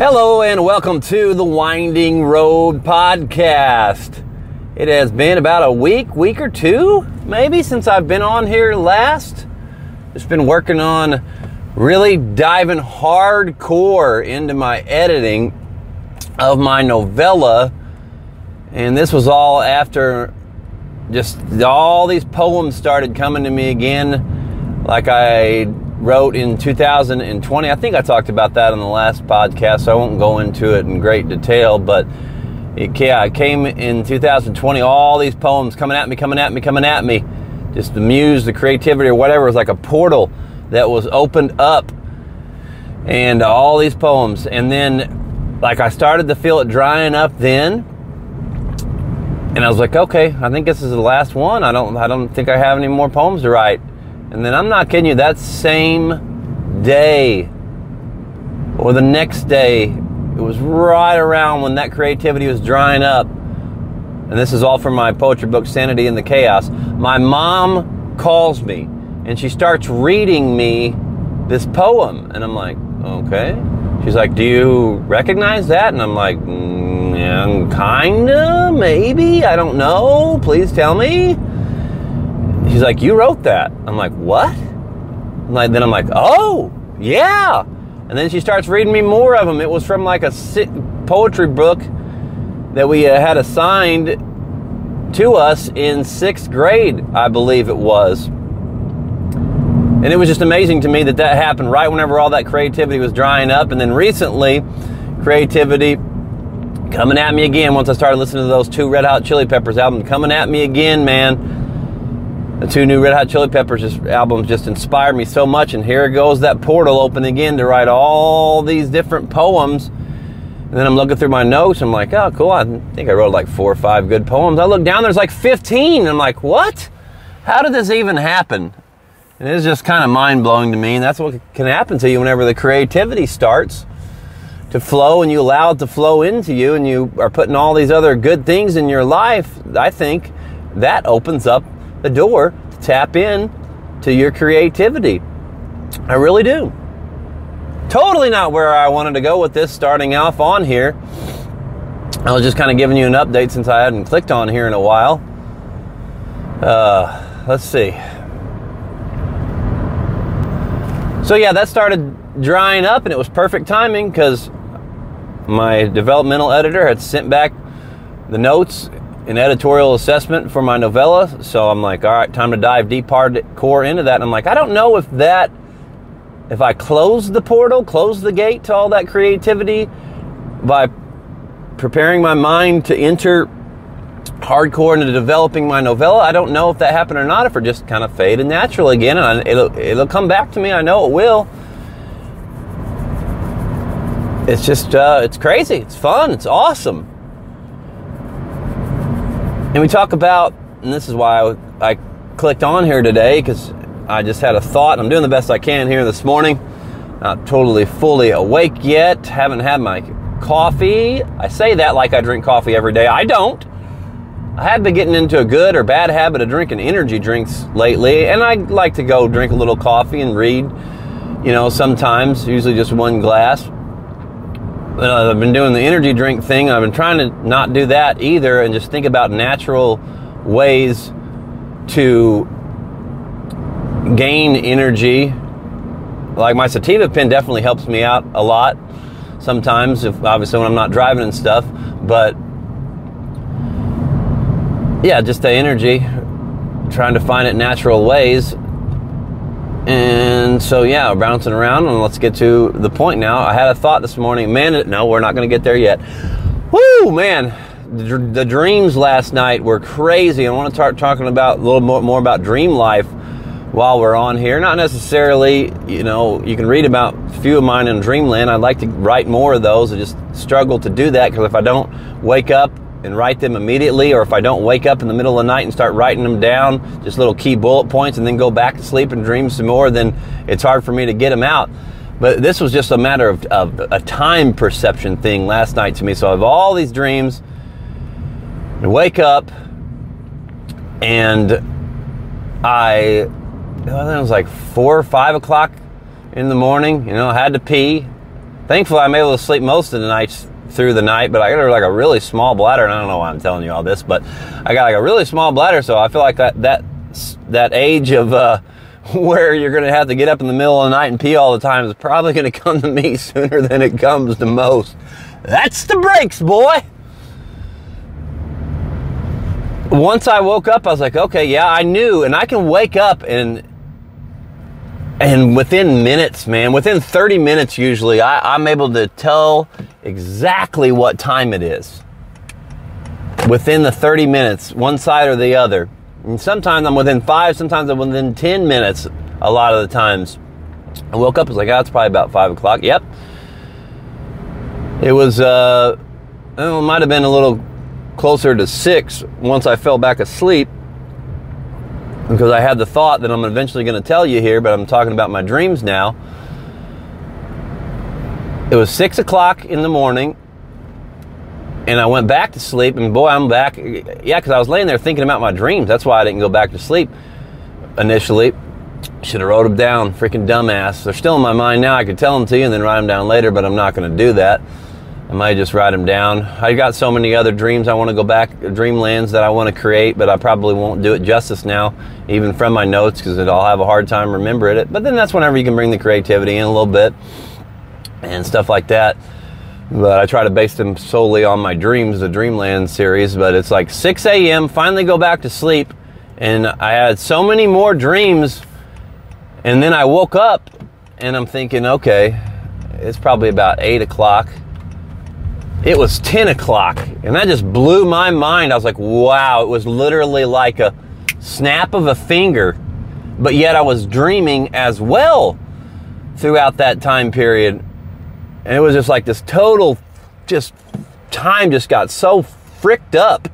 Hello and welcome to the Winding Road Podcast. It has been about a week or two, maybe, since I've been on here last. Just been working on really diving hardcore into my editing of my novella. And this was all after just all these poems started coming to me again, like I wrote in 2020. I think I talked about that on the last podcast, so I won't go into it in great detail, but it came in 2020, all these poems coming at me. Just the muse, the creativity, or whatever. It was like a portal that was opened up, and all these poems. And then, like, I started to feel it drying up then, and I was like, okay, I think this is the last one. I don't think I have any more poems to write. And then, I'm not kidding you, that same day or the next day, it was right around when that creativity was drying up. And this is all from my poetry book, Sanity in the Chaos. My mom calls me and she starts reading me this poem. And I'm like, okay. She's like, do you recognize that? And I'm like, yeah, kinda, maybe, I don't know. Please tell me. She's like, you wrote that. I'm like, what? Then I'm like, oh, yeah. And then she starts reading me more of them. It was from like a poetry book that we had assigned to us in 6th grade, I believe it was. And it was just amazing to me that happened right whenever all that creativity was drying up. And then recently, creativity coming at me again once I started listening to those 2 Red Hot Chili Peppers albums. Coming at me again, man. The 2 new Red Hot Chili Peppers albums just inspired me so much, and here goes that portal open again to write all these different poems. And then I'm looking through my notes, and I'm like, oh, cool, I think I wrote like 4 or 5 good poems. I look down, there's like 15, and I'm like, what? How did this even happen? And it's just kind of mind-blowing to me, and that's what can happen to you whenever the creativity starts to flow, and you allow it to flow into you, and you are putting all these other good things in your life. I think that opens up the door to tap in to your creativity. I really do. Totally not where I wanted to go with this starting off on here. I was just kind of giving you an update since I hadn't clicked on here in a while. Let's see. So yeah, that started drying up, and it was perfect timing because my developmental editor had sent back the notes an editorial assessment for my novella. So I'm like, all right, time to dive deep hardcore into that. And I'm like, I don't know if I close the portal, close the gate to all that creativity by preparing my mind to enter hardcore into developing my novella. I don't know if that happened or not, if it just kind of faded natural again. And it'll come back to me. I know it will. It's just, it's crazy. It's fun. It's awesome. And we talk about, and this is why I clicked on here today, because I just had a thought. I'm doing the best I can here this morning. Not totally fully awake yet. Haven't had my coffee. I say that like I drink coffee every day. I don't. I have been getting into a good or bad habit of drinking energy drinks lately, and I like to go drink a little coffee and read, sometimes, usually just 1 glass. I've been doing the energy drink thing. I've been trying to not do that either and just think about natural ways to gain energy. Like my sativa pen definitely helps me out a lot sometimes, obviously when I'm not driving and stuff. But yeah, just the energy, trying to find it natural ways. And so, yeah, bouncing around, and let's get to the point now. I had a thought this morning. Man, no, we're not going to get there yet. Woo, man. The dreams last night were crazy. I want to start talking about a little more about dream life while we're on here. Not necessarily, you can read about a few of mine in Dreamland. I'd like to write more of those. I just struggle to do that because if I don't wake up and write them immediately, or if I don't wake up in the middle of the night and start writing them down, just little key bullet points, and then go back to sleep and dream some more, then it's hard for me to get them out. But this was just a matter of a time perception thing last night to me. So I have all these dreams, and wake up, and it was like 4 or 5 o'clock in the morning. I had to pee. Thankfully, I'm able to sleep most of the nights through the night, but I got like a really small bladder, and I don't know why I'm telling you all this, but I got like a really small bladder, so I feel like that age of where you're going to have to get up in the middle of the night and pee all the time is probably going to come to me sooner than it comes to most. That's the breaks, boy. Once I woke up, I was like, okay, yeah, I knew, and I can wake up and within minutes, man, within 30 minutes usually, I'm able to tell exactly what time it is. Within the 30 minutes, one side or the other. And sometimes I'm within 5, sometimes I'm within 10 minutes a lot of the times. I woke up, I was like, it's probably about 5 o'clock. Yep. It was, it might have been a little closer to 6 once I fell back asleep, because I had the thought that I'm eventually going to tell you here, but I'm talking about my dreams now. It was 6 o'clock in the morning, and I went back to sleep, and boy, I'm back. Yeah, because I was laying there thinking about my dreams. That's why I didn't go back to sleep initially. Should have wrote them down, freaking dumbass. They're still in my mind now. I could tell them to you and then write them down later, but I'm not going to do that. I might just write them down. I got so many other dreams I want to go back, dreamlands that I want to create, but I probably won't do it justice now, even from my notes, because I'll have a hard time remembering it. But then that's whenever you can bring the creativity in a little bit and stuff like that. But I try to base them solely on my dreams, the Dreamland series. But it's like 6 a.m., finally go back to sleep, and I had so many more dreams. And then I woke up, and I'm thinking, okay, it's probably about 8 o'clock. It was 10 o'clock, and that just blew my mind. I was like, wow, it was literally like a snap of a finger, but yet I was dreaming as well throughout that time period. And it was just like this total, just time just got so fricked up.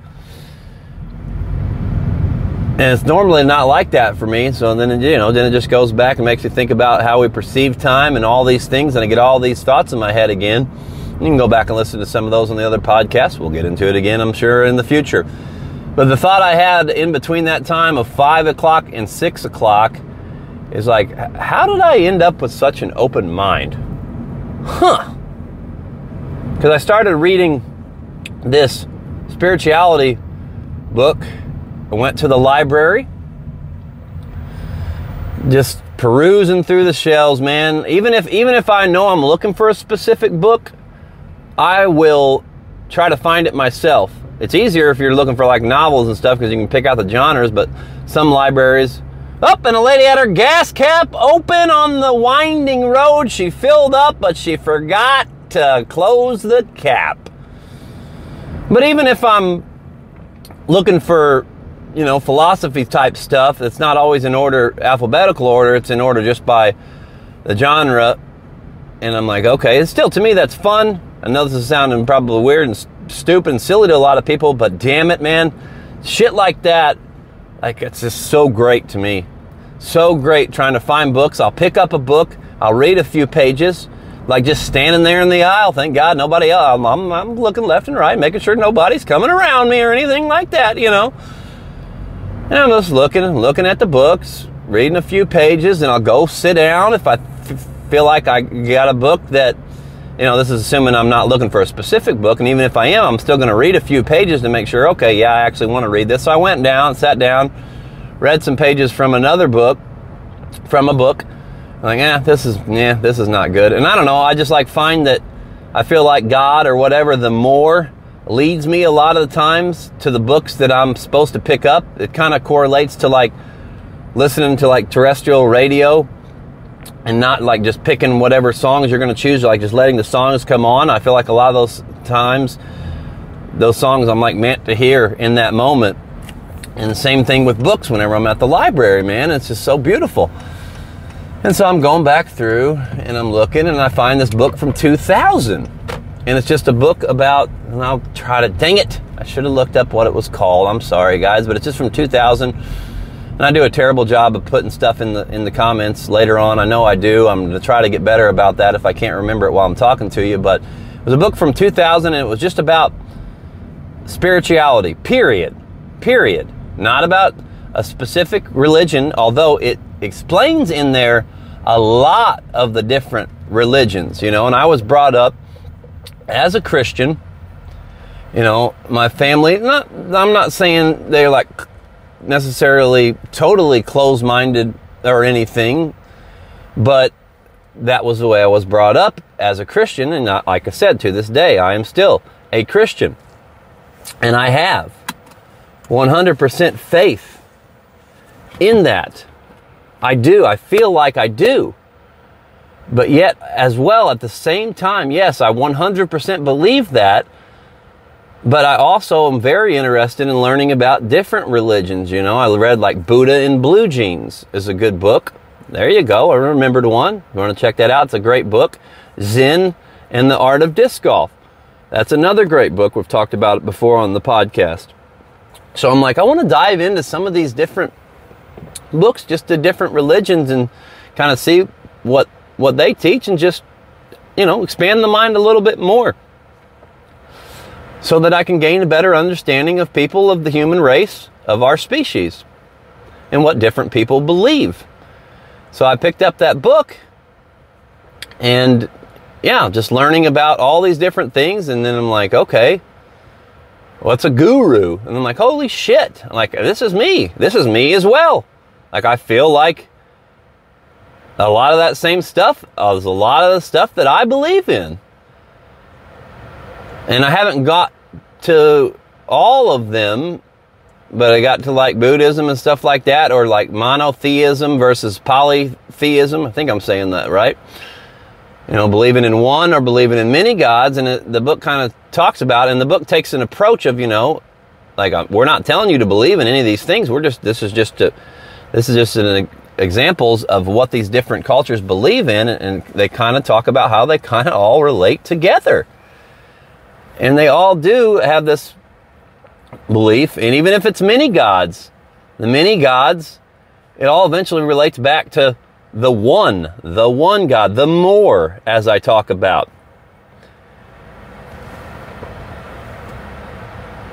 And it's normally not like that for me. So then, then it just goes back and makes you think about how we perceive time and all these things. And I get all these thoughts in my head again. You can go back and listen to some of those on the other podcasts. We'll get into it again, I'm sure, in the future. But the thought I had in between that time of 5 o'clock and 6 o'clock is like, how did I end up with such an open mind? Because I started reading this spirituality book. I went to the library, just perusing through the shelves, man. Even if I know I'm looking for a specific book, I will try to find it myself. It's easier if you're looking for like novels and stuff, because you can pick out the genres, but some libraries... and a lady had her gas cap open on the winding road. She filled up, but she forgot to close the cap. But even if I'm looking for, philosophy type stuff, that's not always in order, alphabetical order, it's in order just by the genre. And I'm like, okay, it's still, to me, that's fun. I know this is sounding probably weird and stupid and silly to a lot of people, but damn it, man, shit like that, like, it's just so great to me. So great trying to find books. I'll pick up a book, I'll read a few pages, like just standing there in the aisle. Thank God nobody else. I'm looking left and right, making sure nobody's coming around me or anything like that, And I'm just looking at the books, reading a few pages, and I'll go sit down if I feel like I got a book that, this is assuming I'm not looking for a specific book, and even if I am, I'm still going to read a few pages to make sure, okay, yeah, I actually want to read this. So I went down, sat down, read some pages from a book. I'm like, this is not good. And I don't know, I just find that I feel like God or whatever, the more leads me a lot of the times to the books that I'm supposed to pick up. It kind of correlates to listening to terrestrial radio and not just picking whatever songs you're going to choose, just letting the songs come on. I feel like a lot of those times, those songs I'm meant to hear in that moment. And the same thing with books whenever I'm at the library, man. It's just so beautiful. And so I'm going back through and I'm looking and I find this book from 2000. And it's just a book about, and I'll try to, dang it, I should have looked up what it was called. I'm sorry, guys, but it's just from 2000. And I do a terrible job of putting stuff in the comments later on. I know I do. I'm going to try to get better about that if I can't remember it while I'm talking to you. But it was a book from 2000, and it was just about spirituality, period. Not about a specific religion, although it explains in there a lot of the different religions, and I was brought up as a Christian. My family, I'm not saying they're like necessarily totally closed-minded or anything, but that was the way I was brought up as a Christian. And like I said, to this day, I am still a Christian. And I have 100% faith in that. I do. I feel like I do. But yet, as well, at the same time, yes, I 100% believe that. But I also am very interested in learning about different religions. I read like Buddha in Blue Jeans is a good book. There you go. I remembered one. You want to check that out? It's a great book. Zen and the Art of Disc Golf. That's another great book. We've talked about it before on the podcast. So I'm like, I want to dive into some of these different books, just the different religions, and kind of see what they teach, and just, expand the mind a little bit more, so that I can gain a better understanding of people, of the human race, of our species, and what different people believe. So I picked up that book, and just learning about all these different things. And then I'm like, okay, what's a guru? And I'm like, holy shit. I'm like, this is me. This is me as well. Like, I feel like a lot of that same stuff is a lot of the stuff that I believe in. And I haven't got to all of them, but I got to like Buddhism and stuff like that, or like monotheism versus polytheism. I think I'm saying that right. Believing in one or believing in many gods. And the book kind of talks about it, and the book takes an approach of, like, we're not telling you to believe in any of these things. This is just an examples of what these different cultures believe in, and they kind of talk about how they kind of all relate together. And they all do have this belief, and even if it's many gods, the many gods, it all eventually relates back to the one God, the more, as I talk about.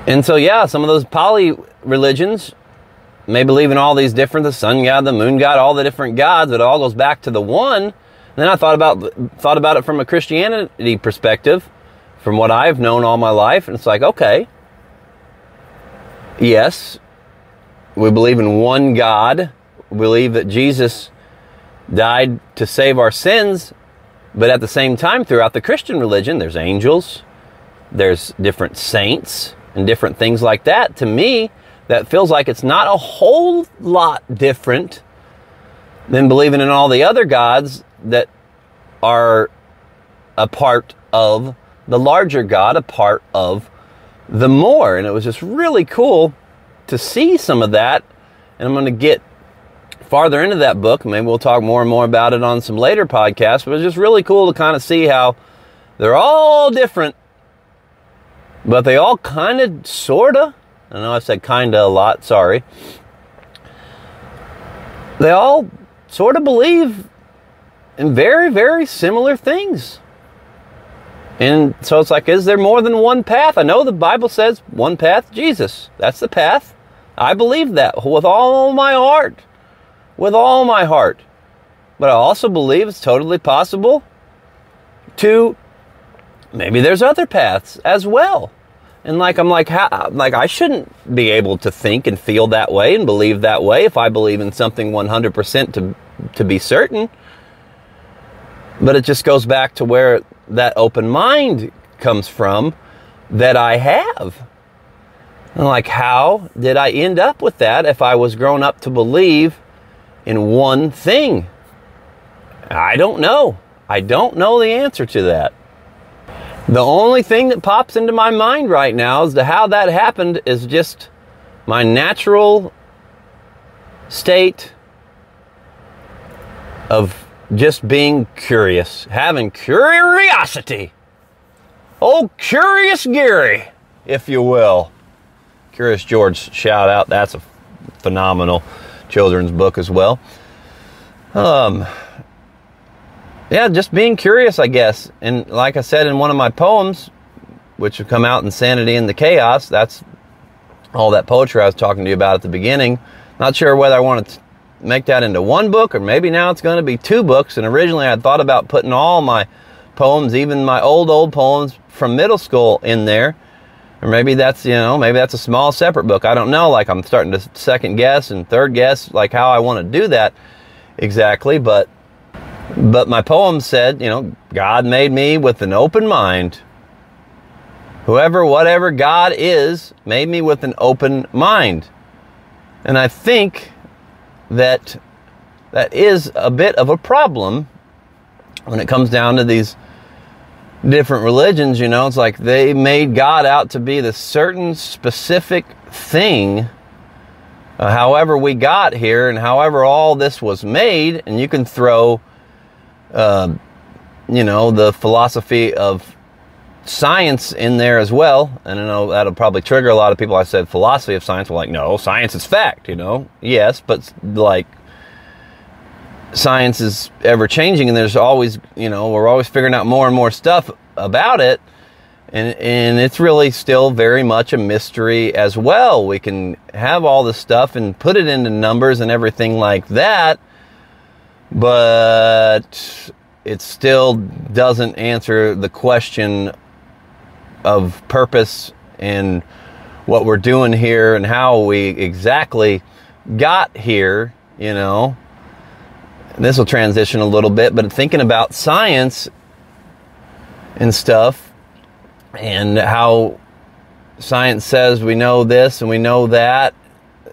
And so, some of those poly religions may believe in all these different, the sun god, the moon god, all the different gods, but it all goes back to the one. And then I thought about it from a Christianity perspective, from what I've known all my life. And it's like, okay, yes, we believe in one God. We believe that Jesus died to save our sins. But at the same time, throughout the Christian religion, there's angels, there's different saints, and different things like that. To me, that feels like it's not a whole lot different than believing in all the other gods that are a part of the larger God, a part of the more. And it was just really cool to see some of that. And I'm going to get farther into that book. Maybe we'll talk more and more about it on some later podcasts. But it was just really cool to kind of see how they're all different, but they all kind of, sort of, I know I said kind of a lot, sorry. They all sort of believe in very, very similar things. And so it's like, is there more than one path? I know the Bible says one path, Jesus. That's the path. I believe that with all my heart. With all my heart. But I also believe it's totally possible to, maybe there's other paths as well. And I'm like, I shouldn't be able to think and feel that way and believe that way if I believe in something 100% to be certain. But it just goes back to where that open mind comes from that I have. And like, how did I end up with that if I was grown up to believe in one thing? I don't know. I don't know the answer to that. The only thing that pops into my mind right now as to how that happened is just my natural state of just being curious, having curiosity. Oh, Curious Gary, if you will. Curious George, shout out. That's a phenomenal children's book as well. Yeah, just being curious, I guess. And like I said in one of my poems, which have come out, Insanity in the Chaos, that's all that poetry I was talking to you about at the beginning. Not sure whether I want to make that into one book, or maybe now it's going to be 2 books. And originally I thought about putting all my poems, even my old poems from middle school, in there. Or maybe that's, maybe that's a small separate book. I don't know. Like, I'm starting to second guess and third guess, like, how I want to do that exactly. But my poem said, God made me with an open mind. Whoever, whatever God is, made me with an open mind. And I think that is a bit of a problem when it comes down to these different religions. It's like they made God out to be the certain specific thing, however we got here and however all this was made. And you can throw, the philosophy of science in there as well. And I know that'll probably trigger a lot of people. I said philosophy of science. We're like, no, science is fact, Yes, but like, science is ever changing, and there's always, we're always figuring out more and more stuff about it. And it's really still very much a mystery as well. We can have all this stuff and put it into numbers and everything like that, but it still doesn't answer the question of purpose and what we're doing here and how we exactly got here, This will transition a little bit, but thinking about science and stuff, and how science says we know this and we know that,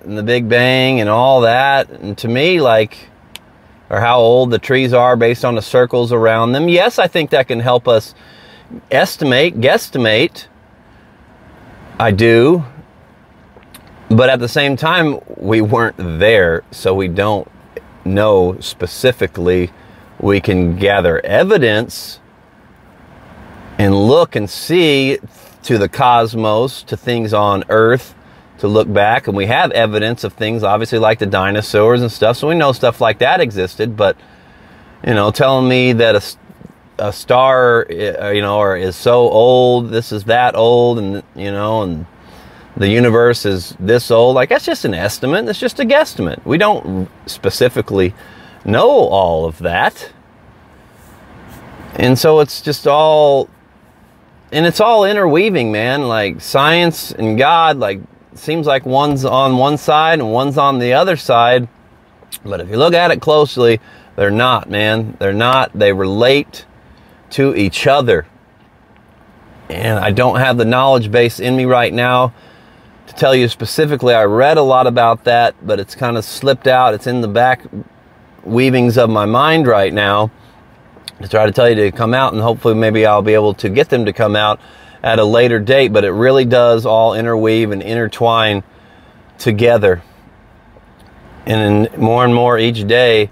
and the Big Bang and all that, and to me, or how old the trees are based on the circles around them. Yes, I think that can help us guesstimate. I do. But at the same time, we weren't there, so we don't know specifically. We can gather evidence and look and see to the cosmos, to things on Earth, to look back, and we have evidence of things, obviously, like the dinosaurs and stuff, so we know stuff like that existed. But telling me that a star, or is so old, this is that old, and and the universe is this old, that's just an estimate. It's just a guesstimate. We don't specifically know all of that. And so it's just all, and it's all interweaving, man. Like, science and God, seems like one's on one side and one's on the other side. But if you look at it closely, they're not, man. They're not. They relate to each other. And I don't have the knowledge base in me right now to tell you specifically. I read a lot about that, but it's kind of slipped out. It's in the back weavings of my mind right now to try to tell you to come out, and hopefully maybe I'll be able to get them to come out at a later date. But it really does all interweave and intertwine together. And more and more each day,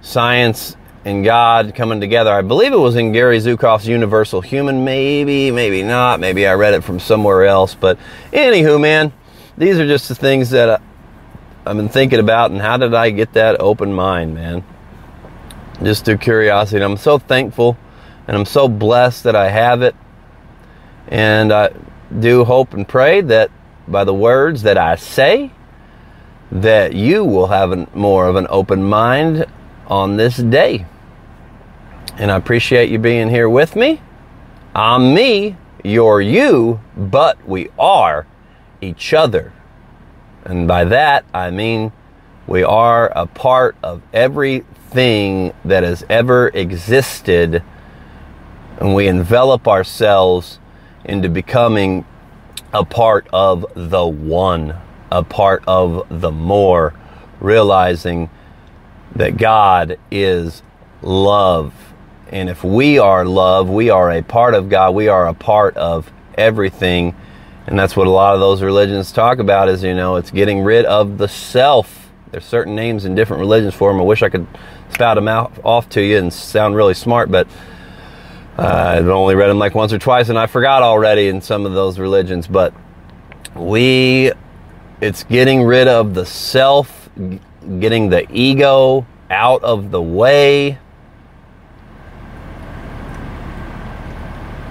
science and God coming together. I believe it was in Gary Zukav's Universal Human, maybe not. Maybe I read it from somewhere else. But anywho, man, these are just the things that I've been thinking about, and how did I get that open mind, man? Just through curiosity. And I'm so thankful, and I'm so blessed that I have it. And I do hope and pray that by the words that I say, that you will have more of an open mind on this day. And I appreciate you being here with me. I'm me, you're you, but we are each other. And by that, I mean we are a part of everything that has ever existed. And we envelop ourselves into becoming a part of the one, a part of the more, realizing that God is love. And if we are love, we are a part of God. We are a part of everything. And that's what a lot of those religions talk about is, it's getting rid of the self. There's certain names in different religions for them. I wish I could spout them off to you and sound really smart, but I've only read them once or twice, and I forgot already in some of those religions. But it's getting rid of the self, getting the ego out of the way,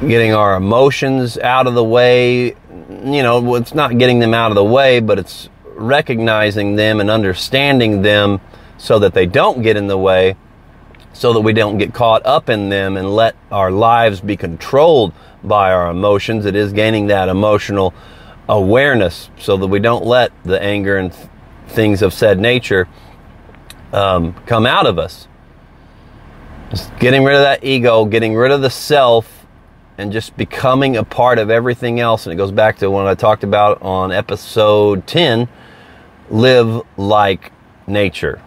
getting our emotions out of the way. It's not getting them out of the way, but it's recognizing them and understanding them so that they don't get in the way, so that we don't get caught up in them and let our lives be controlled by our emotions. It is gaining that emotional awareness so that we don't let the anger and things of said nature come out of us. Just getting rid of that ego, getting rid of the self, and just becoming a part of everything else. And it goes back to what I talked about on episode 10, live like nature.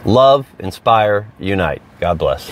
Love, inspire, unite. God bless.